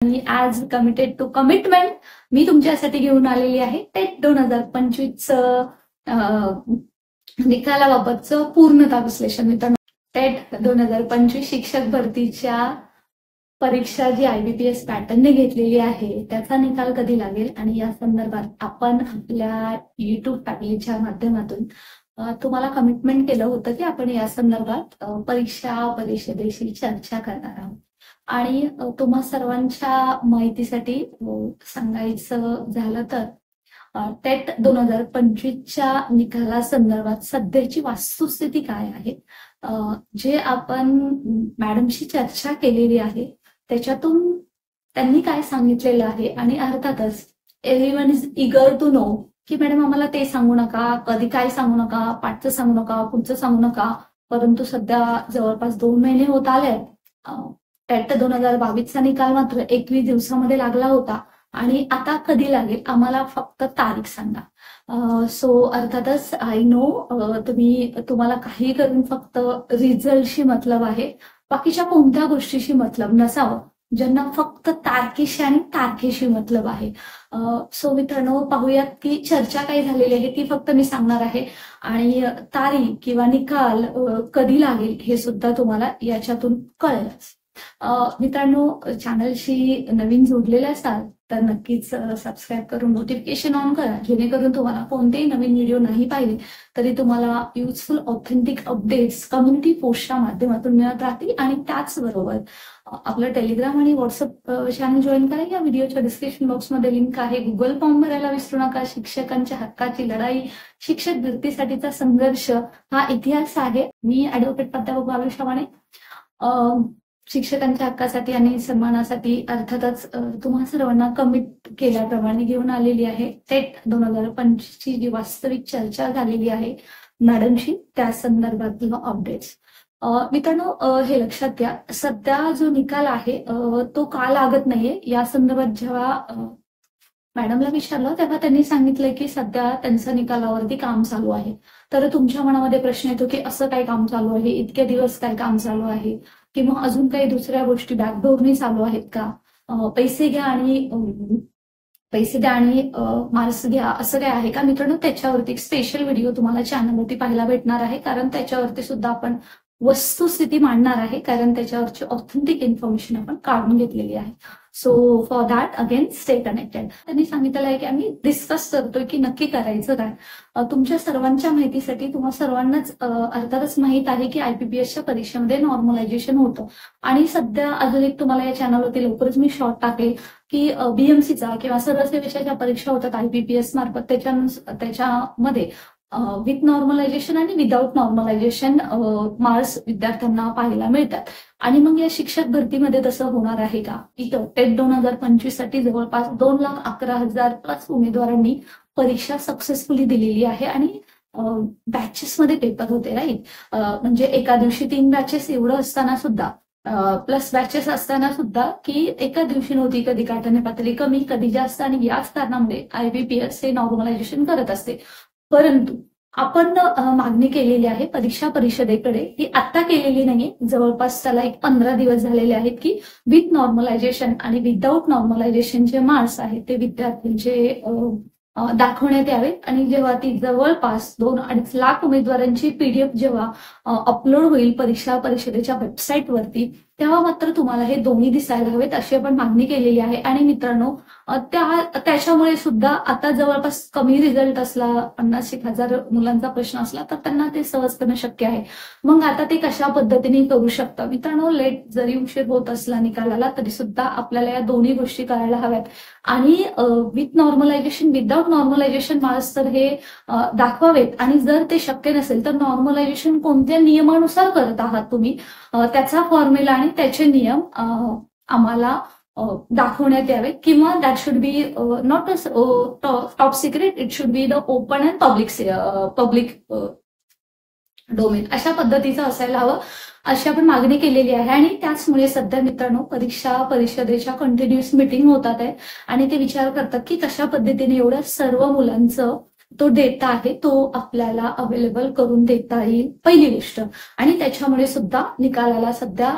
आणि as committed to commitment मी तुमच्यासाठी घेऊन आलेली आहे टेट 2025 निकालाबाबतचं पूर्णता विश्लेषण. मित्रांनो, टेट 2025 शिक्षक भरतीच्या परीक्षा जी IBPS पॅटर्नने घेतलेली आहे त्याचा निकाल कधी लागेल आणि या संदर्भात आपण आपल्या YouTube फॅमिलीच्या माध्यमातून तुम्हाला कमिटमेंट केलं होतं की आपण या संदर्भात परीक्षा परिषदेशी चर्चा करणार आहोत. आणि तुम्हा सर्वांच्या माहितीसाठी सांगायचं झालं तर टेट 2025च्या निकालासंदर्भात सध्याची वस्तुस्थिती काय आहे, जे आपण मॅडमशी चर्चा केलेली आहे त्याच्यातून त्यांनी काय सांगितलेलं आहे. आणि अर्थातच everyone is eager to know की मॅडम आम्हाला ते सांगू नका, कधी काय सांगू नका, पाठचं सांगू नका, पुढचं सांगू नका. परंतु सध्या जवळपास 2 महिने होत आले. टेट 2022चा निकाल मात्र 21 दिवसामध्ये लागला होता आणि आता कधी लागेल आम्हाला फक्त तारीख सांगा. सो अर्थातच आय नो तुम्हाला काही करून फक्त रिझल्टशी मतलब आहे, बाकीच्या कोणत्या गोष्टीशी मतलब नसावं, ज्यांना फक्त तारखेशी आणि तारखेशी मतलब आहे. सो मित्रांनो, पाहूयात की चर्चा काय झालेली आहे ती फक्त मी सांगणार आहे आणि तारीख किंवा निकाल कधी लागेल हे सुद्धा तुम्हाला याच्यातून कळेलच. मित्रांनो, चॅनलशी नवीन जोडलेले असाल तर नक्कीच सबस्क्राईब करून नोटिफिकेशन ऑन करा, जेणेकरून तुम्हाला कोणतेही नवीन व्हिडिओ नाही पाहिले तरी तुम्हाला युजफुल ऑथेंटिक अपडेट्स कम्युनिटी पोस्टच्या माध्यमातून मिळत राहतील. आणि त्याचबरोबर आपलं टेलिग्राम आणि व्हॉट्सअप चॅनल जॉईन करा. या व्हिडिओच्या डिस्क्रिप्शन बॉक्समध्ये लिंक आहे. गुगल फॉर्म भरायला विसरू नका. शिक्षकांच्या हक्काची लढाई, शिक्षक भरतीसाठीचा संघर्ष हा इतिहास आहे. मी ॲडव्होकेट प्राध्यापक बाबू शवाणे शिक्षकांच्या हक्कासाठी आणि सन्मानासाठी अर्थातच तुम्हा सर्वांना कमिट केल्याप्रमाणे घेऊन आलेली आहे. टेट 2025ची जी वास्तविक चर्चा झालेली आहे मॅडमशी त्या संदर्भातलं अपडेट्स. मित्रांनो, हे लक्षात घ्या, सध्या जो निकाल आहे तो का लागत नाहीये या संदर्भात जेव्हा मॅडमला विचारलं तेव्हा त्यांनी सांगितलं की सध्या त्यांचं निकालावरती काम चालू आहे. तर तुमच्या मनामध्ये प्रश्न येतो की असं काय काम चालू आहे, इतके दिवस काय काम चालू आहे, किंवा अजून काही दुसऱ्या गोष्टी बॅकडोरनी चालू आहेत का, पैसे द्या आणि मार्क्स घ्या, असं काय आहे का. मित्रांनो, त्याच्यावरती एक स्पेशल व्हिडिओ तुम्हाला चॅनलवरती पाहायला भेटणार आहे, कारण त्याच्यावरती सुद्धा आपण वस्तुस्थिती मांडणार आहे, कारण त्याच्यावरची ऑथेंटिक इन्फॉर्मेशन आपण काढून घेतलेली आहे. So for that again stay connected. त्यांनी सांगितलेलं आहे की आम्ही डिस्कस करतोय की नक्की करायचं काय. तुमच्या सर्वांच्या माहितीसाठी तुम्हाला सर्वांनाच अर्थातच माहित आहे की IBPSच्या परीक्षेमध्ये नॉर्मलायझेशन होतं. आणि सध्या अजून एक तुम्हाला या चॅनलवरती लवकरच मी शॉर्ट टाकेल की BMCचा किंवा सर्व सेवेच्या ज्या परीक्षा होतात IBPS मार्फत त्याच्यामध्ये विथ नॉर्मलायझेशन आणि विदाऊट नॉर्मलायझेशन मार्क्स विद्यार्थ्यांना पाहायला मिळतात. आणि मग या शिक्षक भरतीमध्ये तसं होणार आहे का. इथं टेट 2025 साठी जवळपास 2,11,000 प्लस उमेदवारांनी परीक्षा सक्सेसफुली दिलेली आहे आणि बॅचेसमध्ये पेपर होते, राईट. म्हणजे एका दिवशी 3 बॅचेस एवढं असताना सुद्धा प्लस बॅचेस असताना सुद्धा की एका दिवशी नव्हती, कधी काठाने पातळी कमी, कधी जास्त. आणि याच कारणामुळे IBPS हे नॉर्मलायझेशन करत असते. परंतु आपण मागणी केलेली आहे परीक्षा परिषदेकडे, ही आता केलेली नाही, जवळपास त्याला एक 15 दिवस झालेले आहेत की विथ नॉर्मलायझेशन आणि विदाऊट नॉर्मलायझेशनचे मार्क्स आहेत ते विद्यार्थ्यांचे दाखवण्यात यावेत. आणि जेव्हा ती जवळपास 2-2.5 लाख उमेदवारांची PDF जेव्हा अपलोड होईल परीक्षा परिषदेच्या वेबसाईटवरती, तेव्हा मात्र तुम्हाला हे दोन्ही दिसायला हवेत अशी आपण मागणी केलेली आहे. आणि मित्रांनो, त्याच्यामुळे सुद्धा आता जवळपास कमी रिझल्ट असला, 50,000 मुलांचा प्रश्न असला तर त्यांना ते सहज करणं शक्य आहे. मग आता ते कशा पद्धतीने करू शकता. मित्रांनो, लेट जरी उशीर होत असला निकालाला तरी सुद्धा आपल्याला या दोन्ही गोष्टी करायला हव्यात. आणि with normalization without normalization marks तर हे दाखवावेत. आणि जर ते शक्य नसेल तर नॉर्मलायझेशन कोणत्या नियमानुसार करत आहात तुम्ही, त्याचा फॉर्म्युला आणि त्याचे नियम आम्हाला दाखवण्यात यावे. किंवा that should be not top secret, it should be the open and public domain, अशा पद्धतीचं असायला हवं अशी आपण मागणी केलेली आहे. आणि त्याचमुळे सध्या मित्रांनो परीक्षा परिषदेच्या कंटिन्युअस मीटिंग होतात आहे आणि ते विचार करतात की कशा पद्धतीने एवढ्या सर्व मुलांचं तो डेटा आहे तो आपल्याला अवेलेबल करून देता येईल, पहिली गोष्ट. आणि त्याच्यामुळे सुद्धा निकालाला सध्या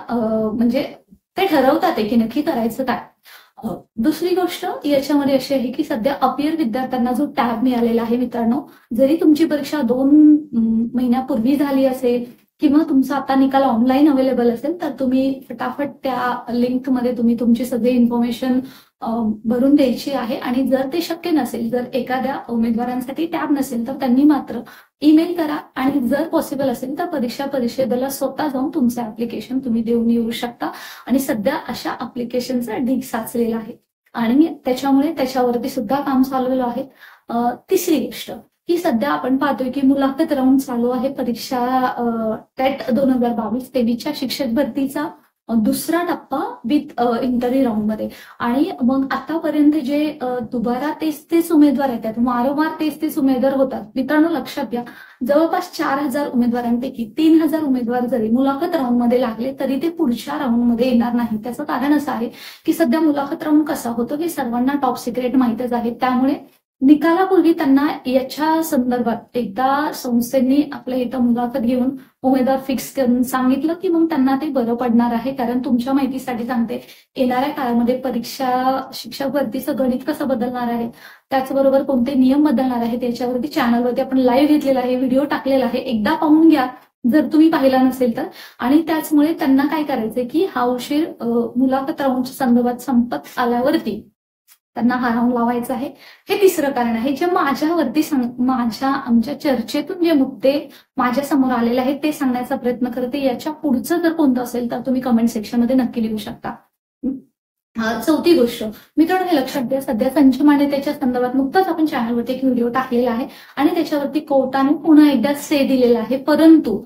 म्हणजे ते ठरवतात की नक्की करायचं काय. दुसरी गोष्ट याच्यामध्ये अशी आहे की सध्या अपियर विद्यार्थ्यांना जो टॅब मिळालेला आहे मित्रांनो, जरी तुमची परीक्षा 2 महिन्यापूर्वी झाली असेल किंवा तुमचा आता निकाल ऑनलाईन अवेलेबल असेल, तर तुम्ही फटाफट त्या लिंकमध्ये तुम्ही तुमची सगळी इन्फॉर्मेशन भरून द्यायची आहे. आणि जर ते शक्य नसेल, जर एखाद्या उमेदवारांसाठी टॅब नसेल, तर त्यांनी मात्र ईमेल करा आणि जर पॉसिबल असेल तर परीक्षा परिषदेला स्वतः जाऊन तुमचं ऍप्लिकेशन तुम्ही देऊन येऊ शकता. आणि सध्या अशा ऍप्लिकेशनचा ढीग साचलेला आहे आणि त्याच्यामुळे त्याच्यावरती सुद्धा काम चालवलं आहे. तिसरी गोष्ट की सध्या आपण पाहतोय की मुलाखत राऊंड चालू आहे परीक्षा टेट 2022-23च्या शिक्षक भरतीचा दुसरा टप्पा विथ इंटरव्ह्यू राऊंड मध्ये. आणि मग आतापर्यंत जे दुबारा तेच उमेदवार येतात, वारंवार तेच उमेदवार होतात. मित्रांनो लक्षात घ्या, जवळपास 4,000 उमेदवारांपैकी 3,000 उमेदवार जरी मुलाखत राऊंड मध्ये लागले तरी ते पुढच्या राऊंड मध्ये येणार नाही. त्याचं कारण असं आहे की सध्या मुलाखत राऊंड कसा होतो हे सर्वांना टॉप सिक्रेट माहितच आहे. त्यामुळे निकालापूर्वी त्यांना याच्या संदर्भात एकदा संस्थेने आपल्या इथं मुलाखत घेऊन उमेदवार फिक्स करून सांगितलं की मग त्यांना ते बरं पडणार आहे. कारण तुमच्या माहितीसाठी सांगते, येणाऱ्या काळामध्ये परीक्षा शिक्षक भरतीचं गणित कसं बदलणार आहे, त्याचबरोबर कोणते नियम बदलणार आहेत, याच्यावरती चॅनलवरती आपण लाईव्ह घेतलेला आहे, व्हिडिओ टाकलेला आहे, एकदा पाहून घ्या जर तुम्ही पाहिला नसेल तर. आणि त्याचमुळे त्यांना काय करायचंय की हा उशीर मुलाखत राऊंडच्या संदर्भात संपत आल्यावरती त्यांना हा राऊंड लावायचा आहे. हे तिसरं कारण आहे. जे माझ्यावरती आमच्या चर्चेतून जे मुद्दे माझ्या समोर आलेले आहेत ते सांगण्याचा प्रयत्न करते. याच्या पुढचं जर कोणतं असेल तर तुम्ही कमेंट सेक्शन मध्ये नक्की लिहू शकता. चौथी गोष्ट मित्रांनो, हे लक्षात घ्या, सध्या संच मान्यतेच्या संदर्भात नुकताच आपण चॅनलवरती एक व्हिडिओ टाकलेला आहे आणि त्याच्यावरती कोर्टाने पुन्हा एकदा स्टे दिलेला आहे. परंतु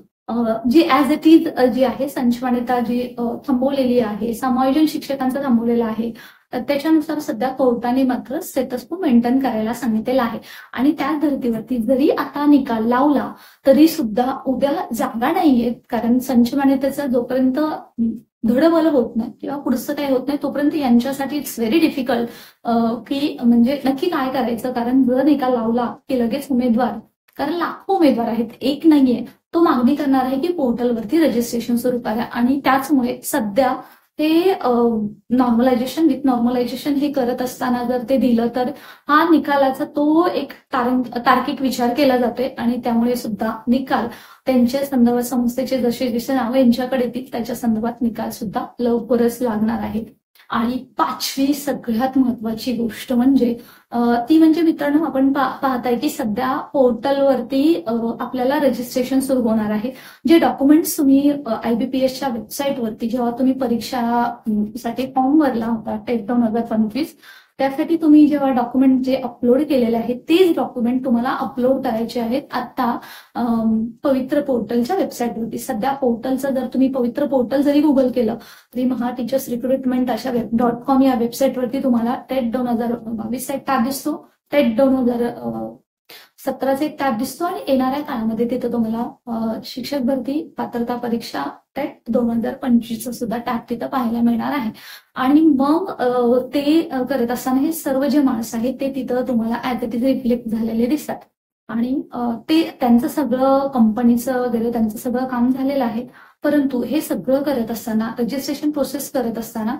जी ऍज इट इज जी आहे संच मान्यता जी थांबवलेली आहे, समायोजन शिक्षकांचं थांबवलेलं आहे, त्याच्यानुसार सध्या कोर्टाने मात्र स्टेटस को मेंटेन करायला सांगितलेलं आहे. आणि त्या धर्तीवरती जरी आता निकाल लावला तरी सुद्धा उद्या जागा नाहीयेत. कारण संच मान्यतेचा जोपर्यंत धडबल होत नाही किंवा पुढचं काही होत नाही तोपर्यंत यांच्यासाठी इट्स व्हेरी डिफिकल्ट की म्हणजे नक्की काय करायचं. कारण जर निकाल लावला की लगेच उमेदवार, कारण लाखो उमेदवार आहेत, एक नाहीये, तो मागणी करणार आहे की पोर्टलवरती रजिस्ट्रेशन सुरू करा. आणि त्याचमुळे सध्या ते नॉर्मलायझेशन विथ नॉर्मलायझेशन हे करत असताना जर ते दिलं तर हा निकालाचा तो एक तार्किक विचार केला जातोय. आणि त्यामुळे सुद्धा निकाल त्यांच्या संदर्भात संस्थेचे जसे जसे नावं यांच्याकडे येतील त्याच्या संदर्भात निकाल सुद्धा लवकरच लागणार आहे. आणि पाचवी सगळ्यात महत्वाची गोष्ट म्हणजे ती म्हणजे मित्रांनो, आपण पाहताय की सध्या पोर्टलवरती आपल्याला रजिस्ट्रेशन सुरू होणार आहे. जे डॉक्युमेंट्स तुम्ही IBPSच्या वेबसाईटवरती जेव्हा तुम्ही परीक्षासाठी फॉर्म भरला होता टेट 2025, त्यासाठी तुम्ही जेव्हा डॉक्युमेंट जे अपलोड केलेले आहेत तेच डॉक्युमेंट तुम्हाला अपलोड करायचे आहेत आता पवित्र पोर्टलच्या वेबसाईटवरती. सध्या पोर्टलचं जर तुम्ही पवित्र पोर्टल जरी गुगल केलं तरी महा टीचर्स रिक्रुटमेंट अशा .com या वेबसाईटवरती तुम्हाला टेट 2022चा एक टॅब दिसतो, टेट 2017चा एक टॅब दिसतो आणि येणाऱ्या काळामध्ये तिथं तुम्हाला शिक्षक भरती पात्रता परीक्षा टेट 2025चा सुद्धा टॅब तिथं पाहायला मिळणार आहे. आणि मग ते करत असताना हे सर्व जे माणसं आहेत ते तिथं तुम्हाला ऍज इट इज रिफ्लेक्ट झालेले दिसतात. आणि ते त्यांचं सगळं कंपनीचं वगैरे त्यांचं सगळं काम झालेलं आहे. परंतु हे सगळं करत असताना, रजिस्ट्रेशन प्रोसेस करत असताना,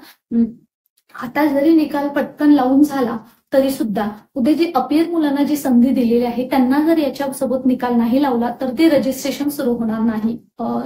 आता जरी निकाल पटकन लावून झाला तरी सुद्धा उद्या जी अपियर मुलांना जी संधी दिलेली आहे त्यांना जर याच्यासोबत निकाल नाही लावला तर ते रजिस्ट्रेशन सुरू होणार नाही.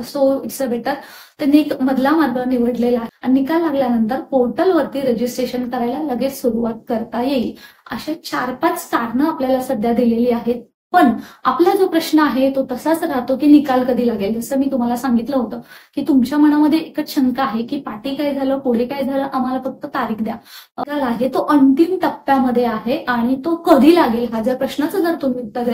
सो इट्स अ बेटर त्यांनी एक मधला मार्ग निवडलेला आहे. आणि निकाल लागल्यानंतर पोर्टलवरती रजिस्ट्रेशन करायला लगेच सुरुवात करता येईल. अशा 4-5 कारणं आपल्याला सध्या दिलेली आहेत. पण आपला जो प्रश्न आहे तो तसाच राहतो की निकाल कधी लागेल. जसं मी तुम्हाला सांगितलं होतं की तुमच्या मनामध्ये एकच शंका आहे की पाठी काय झालं, पुढे काय झालं, आम्हाला फक्त तारीख द्या. निकाल आहे तो अंतिम टप्प्यामध्ये आहे आणि तो कधी लागेल हा जर प्रश्नाचं जर तुम्ही उत्तर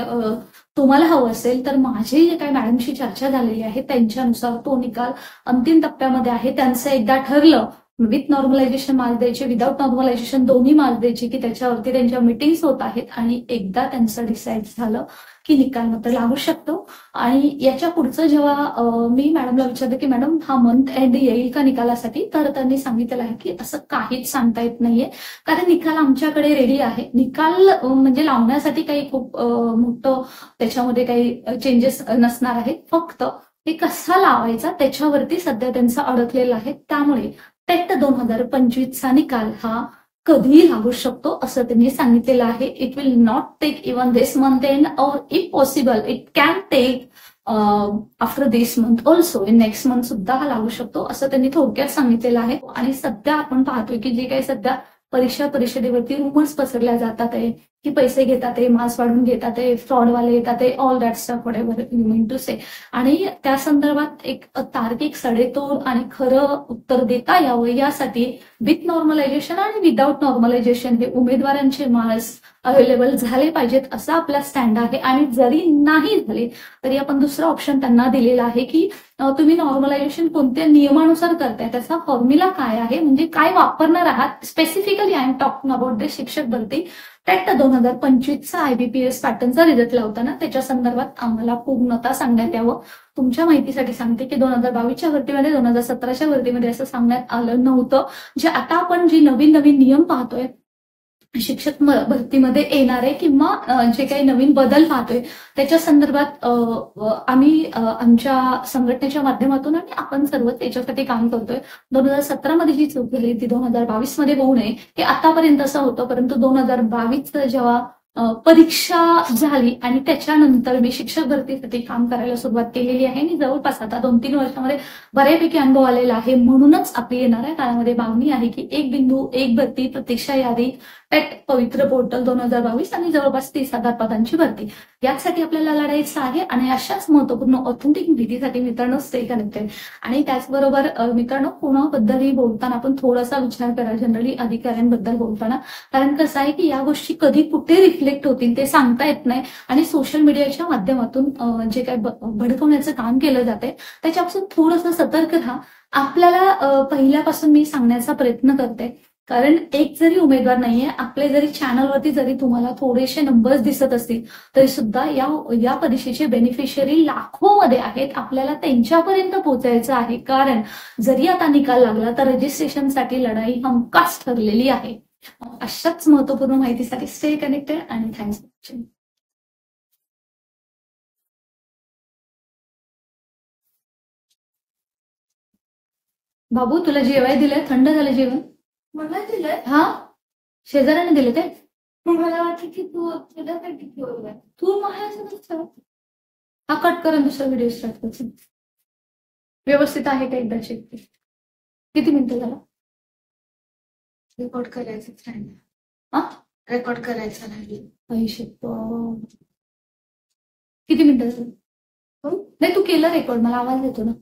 तुम्हाला हवं असेल तर माझी जे काही मॅडमशी चर्चा झालेली आहे त्यांच्यानुसार तो निकाल अंतिम टप्प्यामध्ये आहे. त्यांचं एकदा ठरलं विथ नॉर्मलायझेशन मार्क्स द्यायचे, विदाउट नॉर्मलायझेशन दोन्ही मार्क्स द्यायचे की त्याच्यावरती त्यांच्या मिटिंग्स होत आहेत. आणि एकदा त्यांचं डिसाईड झालं की निकाल मात्र लागू शकतो. आणि याच्या पुढचं जेव्हा मी मॅडमला विचारलं की मॅडम हा मंथ एंड येईल का निकालासाठी, तर त्यांनी सांगितलेलं आहे की असं काहीच सांगता येत नाहीये कारण निकाल आमच्याकडे रेडी आहे. निकाल म्हणजे लावण्यासाठी काही खूप मोठं त्याच्यामध्ये काही चेंजेस नसणार आहेत, फक्त हे कसा लावायचा त्याच्यावरती सध्या त्यांचा अडकलेला आहे. त्यामुळे टेट 2025चा निकाल हा कधीही लागू शकतो असं त्यांनी सांगितलेलं आहे. It will not take even this month end और if possible it can take after this month also in next month सुद्धा हा लागू शकतो असं त्यांनी थोडक्यात सांगितलेलं आहे. आणि सध्या आपण पाहतोय की जे काही सध्या परीक्षा परिषदेवरती रुमर्स पसरल्या जातात आहे की पैसे घेतात आहे, मार्क्स वाढवून घेतात आहे, फ्रॉडवाले येतात आहे, all that stuff whatever you mean to say. आणि त्या संदर्भात एक तार्किक सडेतोड आणि खरं उत्तर देता यावं यासाठी विथ नॉर्मलायझेशन आणि विदाऊट नॉर्मलायझेशन हे उमेदवारांचे मार्क्स अवेलेबल झाले पाहिजेत असा आपला स्टँड आहे. आणि जरी नाही झाले तरी आपण दुसरा ऑप्शन त्यांना दिलेला आहे की तुम्ही नॉर्मलायझेशन कोणत्या नियमानुसार करताय, त्याचा फॉर्म्युला काय आहे, म्हणजे काय वापरणार आहात. Specifically I am talking about the शिक्षक भरती टेट 2025चा IBPS पॅटर्नचा रिझल्ट लावताना त्याच्या संदर्भात आम्हाला पूर्णतः सांगण्यात यावं. तुमच्या माहितीसाठी सांगते की 2022च्या भरतीमध्ये 2017च्या भरतीमध्ये असं सांगण्यात आलं नव्हतं. जे आता आपण जे नवीन नवीन नियम पाहतोय शिक्षक भरतीमध्ये येणारे किंवा जे काही नवीन बदल पाहतोय त्याच्या संदर्भात आम्ही आमच्या संघटनेच्या माध्यमातून आणि आपण सर्व त्याच्यासाठी काम करतोय. 2017मध्ये जी चूक झाली ती 2022मध्ये होऊ नये हे आतापर्यंत असं होतं, परंतु 2022 जेव्हा परीक्षा झाली आणि त्याच्यानंतर मी शिक्षक भरतीसाठी काम करायला सुरुवात केलेली आहे आणि जवळपास आता 2-3 वर्षामध्ये बऱ्यापैकी अनुभव आलेला आहे. म्हणूनच आपली येणाऱ्या काळामध्ये मागणी आहे की एक बिंदू एक भरती प्रतीक्षा यादी टेट पवित्र पोर्टल 2022 आणि जवळपास 30,000 पदांची भरती यासाठी आपल्याला लढायचं आहे. आणि अशाच महत्वपूर्ण ऑथेंटिक माहितीसाठी मित्रांनो स्टे कनेक्टेड. आणि त्याचबरोबर मित्रांनो कोणाबद्दलही बोलताना आपण थोडासा विचार करा जनरली अधिकाऱ्यांबद्दल बोलताना, कारण कसं आहे की या गोष्टी कधी कुठे रिफ्लेक्ट होतील ते सांगता येत नाही. आणि सोशल मीडियाच्या माध्यमातून जे काही भडकवण्याचं काम केलं जाते त्याच्यापासून थोडंसं सतर्क राहा. आपल्याला पहिल्यापासून मी सांगण्याचा प्रयत्न करते, कारण एक जरी उमेदवार नाहीये, आपले जरी चॅनलवरती जरी तुम्हाला थोडेसे नंबर्स दिसत असतील तरी सुद्धा या परीक्षेचे बेनिफिशियरी लाखोमध्ये आहेत. आपल्याला त्यांच्यापर्यंत पोहोचायचं आहे, कारण जरी आता निकाल लागला तर रजिस्ट्रेशनसाठी लढाई हमखास ठरलेली आहे. अशाच महत्वपूर्ण माहितीसाठी स्टे कनेक्टेड आणि थँक्स फॉर वॉचिंग. बाबू तुला जेवाय दिलंय, थंड झालं जेवण. मला दिलंय. हा शेजाऱ्याने दिले ते. मला वाटतं की तुझ्यासाठी ठेवलंय. तू माझ्या हा कट करून दुसरा व्हिडिओ स्टार्ट करतो. व्यवस्थित आहे का एकदा चेक कर. किती मिनिटं झाला. रेकॉर्ड करायचंच राहिलं. हा रेकॉर्ड करायचं राहिलं. पैसे किती मिनिटं झालं. नाही तू केलं रेकॉर्ड, मला आवाज येतो ना.